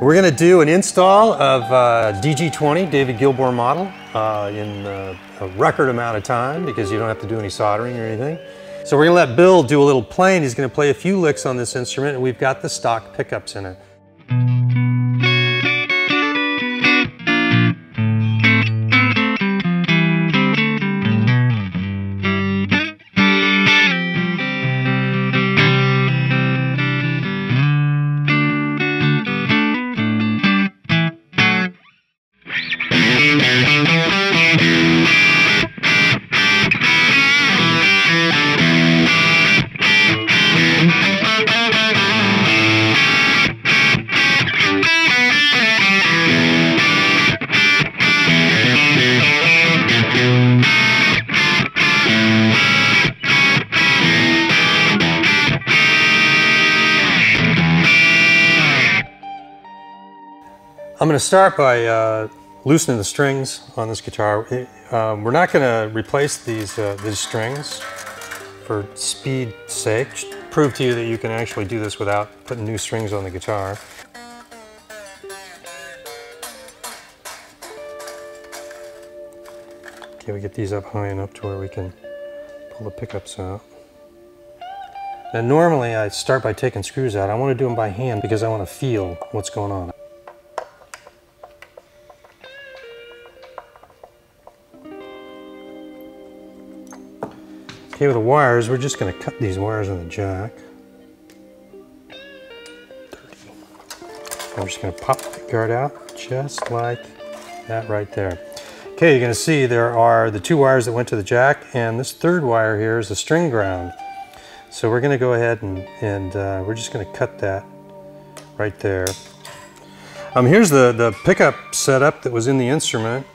We're going to do an install of DG20, David Gilmour model, in a record amount of time because you don't have to do any soldering or anything. So we're going to let Bill do a little playing. He's going to play a few licks on this instrument, and we've got the stock pickups in it. I'm going to start by loosening the strings on this guitar. We're not going to replace these strings for speed's sake. Just prove to you that you can actually do this without putting new strings on the guitar. Okay, we get these up high enough to where we can pull the pickups out. Now normally I start by taking screws out. I want to do them by hand because I want to feel what's going on. Okay, with the wires, we're just going to cut these wires on the jack. I'm just going to pop the guard out just like that right there. Okay, you're going to see there are the two wires that went to the jack, and this third wire here is a string ground. So we're going to go ahead and we're just going to cut that right there. Here's the pickup setup that was in the instrument.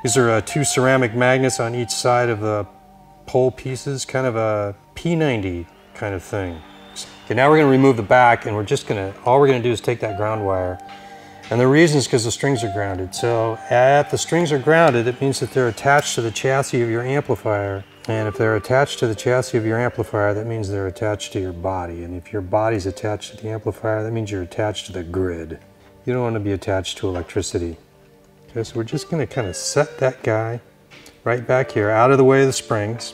These are two ceramic magnets on each side of the pole pieces, kind of a P90 kind of thing. Okay, now we're going to remove the back, and all we're going to do is take that ground wire. And the reason is because the strings are grounded. So if the strings are grounded, it means that they're attached to the chassis of your amplifier. And if they're attached to the chassis of your amplifier, that means they're attached to your body. And if your body's attached to the amplifier, that means you're attached to the grid. You don't want to be attached to electricity. Okay, so we're just going to kind of set that guy right back here, out of the way of the springs.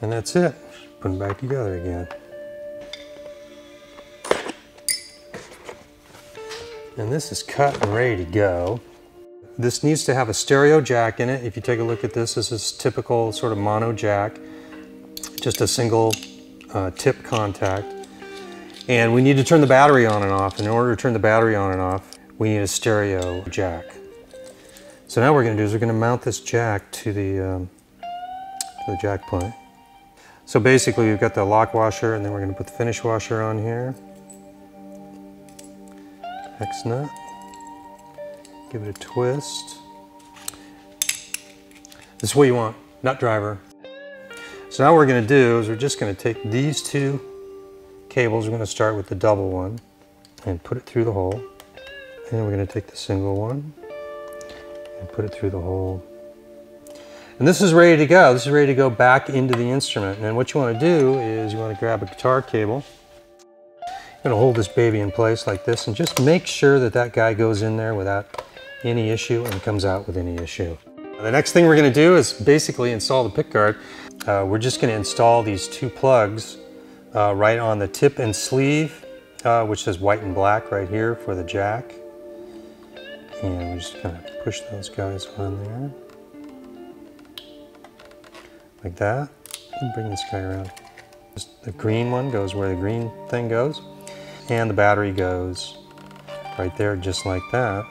And that's it. Put them back together again. And this is cut and ready to go. This needs to have a stereo jack in it. If you take a look at this is typical sort of mono jack. Just a single tip contact. And we need to turn the battery on and off. And in order to turn the battery on and off, we need a stereo jack. So now what we're going to do is we're going to mount this jack to the jack point. So basically we've got the lock washer, and then we're going to put the finish washer on here. X nut. Give it a twist. This is what you want, nut driver. So now what we're going to do is we're just going to take these two cables. We're going to start with the double one and put it through the hole. And then we're going to take the single one and put it through the hole. And this is ready to go. This is ready to go back into the instrument. And what you want to do is you want to grab a guitar cable. You're going to hold this baby in place like this and just make sure that that guy goes in there without any issue and comes out with any issue. The next thing we're going to do is basically install the pickguard. We're just going to install these two plugs right on the tip and sleeve, which says white and black right here for the jack. And we're just going to push those guys on there. Like that. And bring this guy around. The green one goes where the green thing goes. And the battery goes right there, just like that.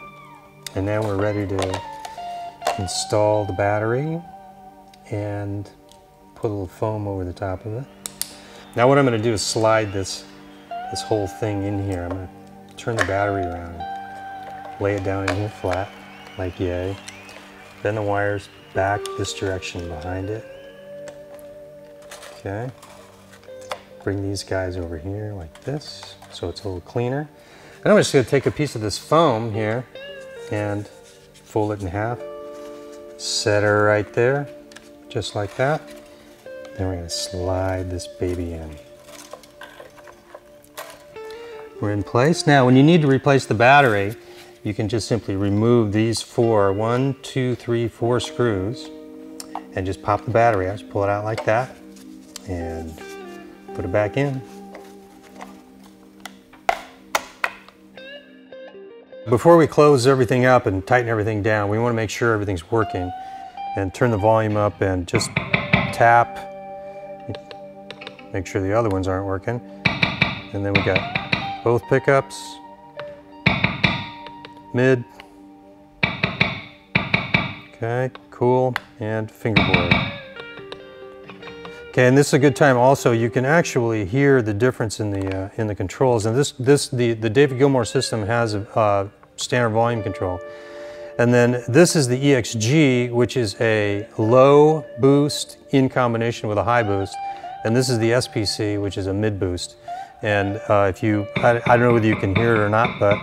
And now we're ready to install the battery and put a little foam over the top of it. Now what I'm going to do is slide this whole thing in here. I'm going to turn the battery around and lay it down in here flat, like yay. Then the wires back this direction behind it. Okay. Bring these guys over here like this, so it's a little cleaner. And I'm just going to take a piece of this foam here and fold it in half. Set her right there, just like that. Then we're going to slide this baby in. we're in place. Now, when you need to replace the battery, you can just simply remove these 4 screws and just pop the battery out. Just pull it out like that and put it back in. Before we close everything up and tighten everything down, we want to make sure everything's working, and turn the volume up and just tap. Make sure the other ones aren't working. And then we got both pickups, mid, okay, cool, and fingerboard. Okay, and this is a good time also. You can actually hear the difference in the controls. And the David Gilmour system has a standard volume control. And then this is the EXG, which is a low boost in combination with a high boost. And this is the SPC, which is a mid boost. And I don't know whether you can hear it or not, but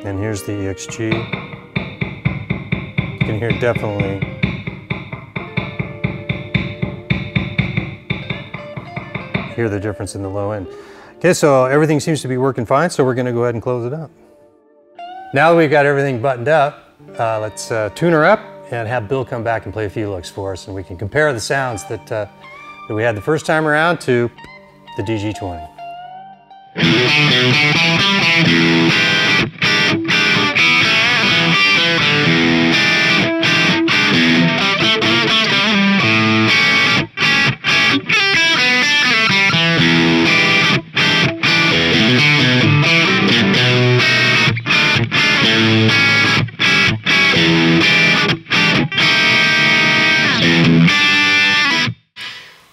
and here's the EXG. You can hear definitely. Hear the difference in the low end. Okay, so everything seems to be working fine, so we're going to go ahead and close it up. Now that we've got everything buttoned up, let's tune her up and have Bill come back and play a few licks for us, and we can compare the sounds that we had the first time around to the DG20.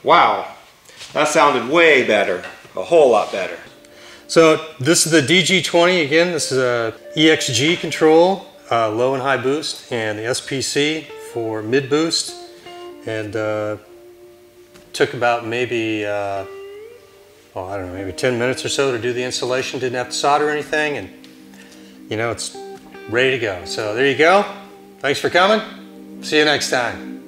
Wow, that sounded way better, a whole lot better. So this is the DG20 again. This is a EXG control, low and high boost, and the SPC for mid boost. And took about maybe, I don't know, maybe 10 minutes or so to do the installation. Didn't have to solder or anything, and you know, it's ready to go. So there you go. Thanks for coming. See you next time.